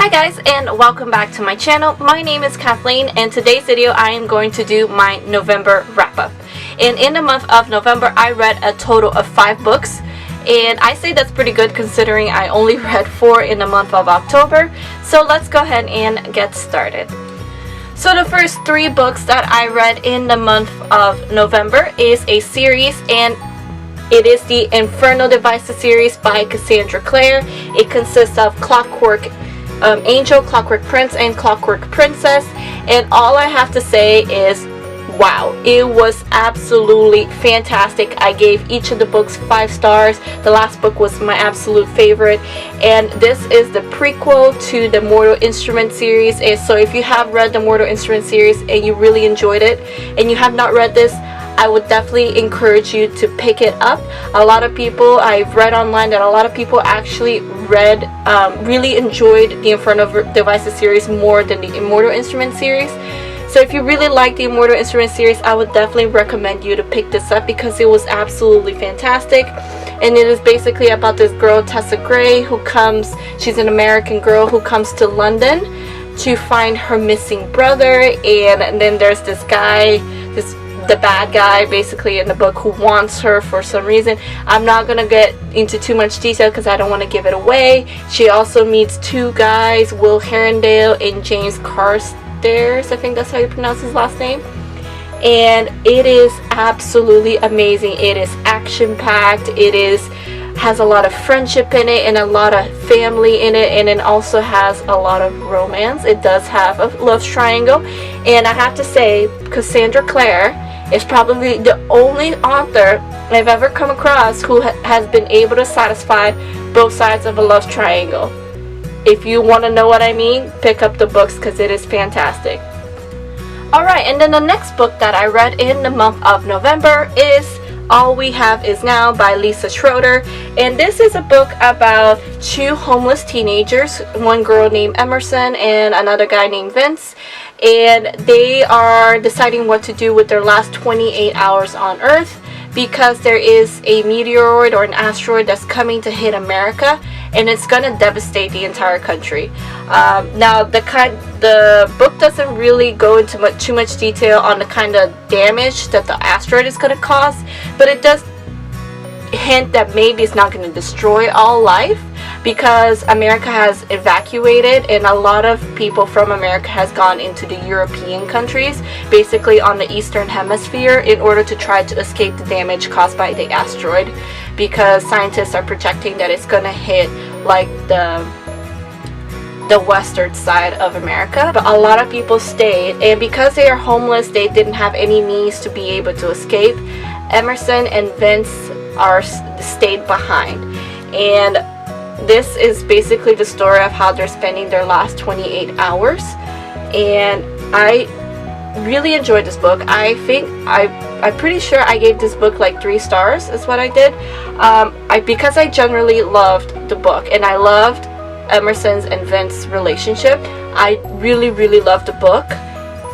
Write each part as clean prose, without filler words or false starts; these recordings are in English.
Hi guys, and welcome back to my channel. My name is Kathleen, and today's video I am going to do my November wrap-up. And in the month of November I read a total of 5 books, and I say that's pretty good considering I only read 4 in the month of October. So let's go ahead and get started. So the first 3 books that I read in the month of November is a series, and it is the Infernal Devices series by Cassandra Clare. It consists of Clockwork Angel, Clockwork Prince, and Clockwork Princess, and all I have to say is wow, it was absolutely fantastic. I gave each of the books 5 stars. The last book was my absolute favorite, and this is the prequel to the Mortal Instrument series. And so if you have read the Mortal Instrument series and you really enjoyed it and you have not read this, I would definitely encourage you to pick it up. A lot of people, I've read online that a lot of people actually really enjoyed the Infernal Devices series more than the Immortal Instrument series. So if you really like the Immortal Instrument series, I would definitely recommend you to pick this up because it was absolutely fantastic. And it is basically about this girl, Tessa Gray, who comes, she's an American girl who comes to London to find her missing brother. And then there's this guy, the bad guy basically in the book, who wants her for some reason. I'm not gonna get into too much detail because I don't want to give it away. She also meets 2 guys, Will Herondale and James Carstairs, I think that's how you pronounce his last name, and it is absolutely amazing. It is action packed, has a lot of friendship in it and a lot of family in it, and it also has a lot of romance. It does have a love triangle, and I have to say Cassandra Clare is probably the only author I've ever come across who has been able to satisfy both sides of a love triangle. If you want to know what I mean, pick up the books because it is fantastic. Alright, and then the next book that I read in the month of November is All We Have Is Now by Lisa Schroeder, and this is a book about 2 homeless teenagers, one girl named Emerson and another guy named Vince, and they are deciding what to do with their last 28 hours on Earth because there is a meteoroid or an asteroid that's coming to hit America, and it's going to devastate the entire country. Now the book doesn't really go into too much detail on the kind of damage that the asteroid is going to cause, but it does hint that maybe it's not going to destroy all life because America has evacuated, and a lot of people from America has gone into the European countries, basically on the Eastern Hemisphere, in order to try to escape the damage caused by the asteroid, because scientists are projecting that it's going to hit like the western side of America. But a lot of people stayed, and because they are homeless, they didn't have any means to be able to escape. Emerson and Vince stayed behind, and this is basically the story of how they're spending their last 28 hours. And I really enjoyed this book. I'm pretty sure I gave this book like 3 stars is what I did, because I generally loved the book and I loved Emerson's and Vince's relationship. I really loved the book,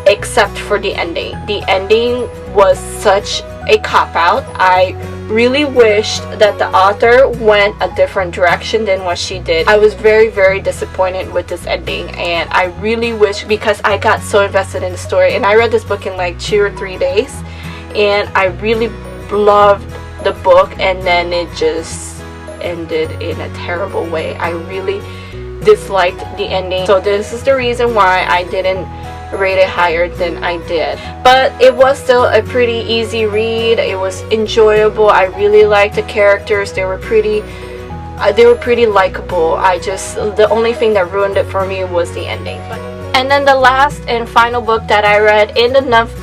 except for the ending. The ending was such a cop-out. I really wished that the author went a different direction than what she did. I was very disappointed with this ending, and I really wish, because I got so invested in the story, and I read this book in like 2 or 3 days, and I really loved the book, and then it just ended in a terrible way. I really disliked the ending, so this is the reason why I didn't rate it higher than I did. But it was still a pretty easy read. It was enjoyable. I really liked the characters. They were pretty likable. The only thing that ruined it for me was the ending. And then the last and final book that I read in the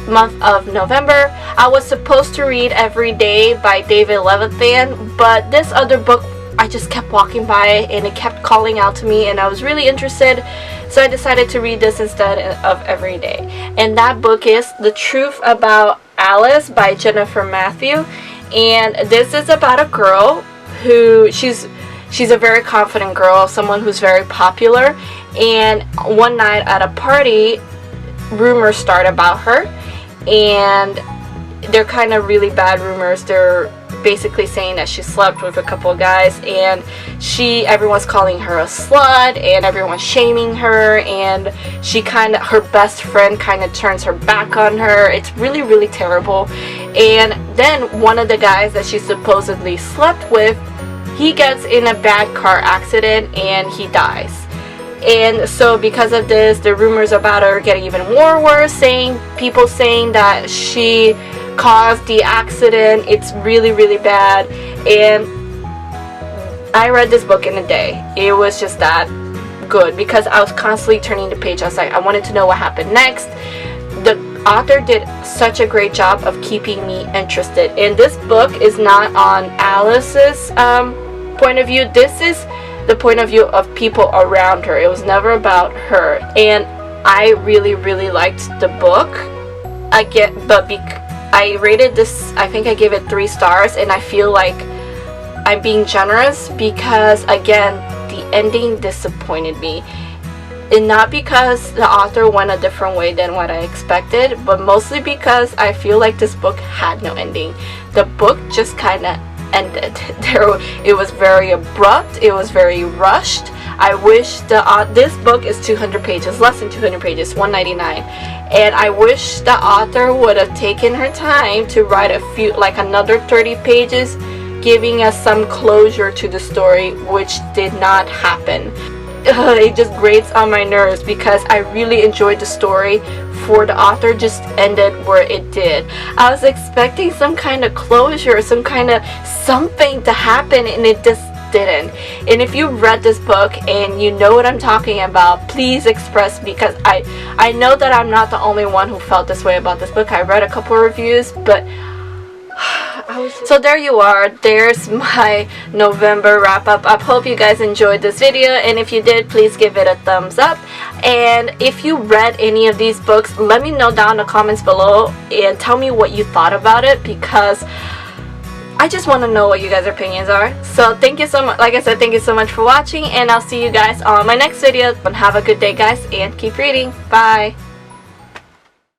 month of November, I was supposed to read Every Day by David Levithan, but this other book I just kept walking by and it kept calling out to me, and I was really interested, so I decided to read this instead of Every Day. And that book is The Truth About Alice by Jennifer Matthew, and this is about a girl who she's a very confident girl, someone who's very popular, and one night at a party rumors start about her, and they're kind of really bad rumors. They're basically saying that she slept with a couple of guys, and everyone's calling her a slut, and everyone's shaming her, and her best friend kind of turns her back on her. It's really, really terrible. And then one of the guys that she supposedly slept with, he gets in a bad car accident and he dies. And so because of this, the rumors about her getting even more worse, people saying that she caused the accident. It's really, really bad. And I read this book in a day. It was just that good because I was constantly turning the page. I was like, I wanted to know what happened next. The author did such a great job of keeping me interested. And this book is not on Alice's point of view. This is the point of view of people around her. It was never about her. And I really, really liked the book. I rated this, I think I gave it 3 stars, and I feel like I'm being generous because, again, the ending disappointed me. And not because the author went a different way than what I expected, but mostly because I feel like this book had no ending. The book just kind of ended. It was very abrupt. It was very rushed. I wish this book is 200 pages, less than 200 pages, 199, and I wish the author would have taken her time to write another 30 pages, giving us some closure to the story, which did not happen. It just grates on my nerves because I really enjoyed the story. For the author just ended where it did. I was expecting some kind of closure, some kind of something to happen, and it just didn't. And if you read this book and you know what I'm talking about, please express, because I know that I'm not the only one who felt this way about this book. I read a couple of reviews, but so there you are. There's my November wrap up. I hope you guys enjoyed this video, and if you did, please give it a thumbs up. And if you read any of these books, let me know down in the comments below and tell me what you thought about it, because I just want to know what you guys' opinions are. So thank you so much. Like I said, thank you so much for watching, and I'll see you guys on my next video. And have a good day, guys, and keep reading. Bye.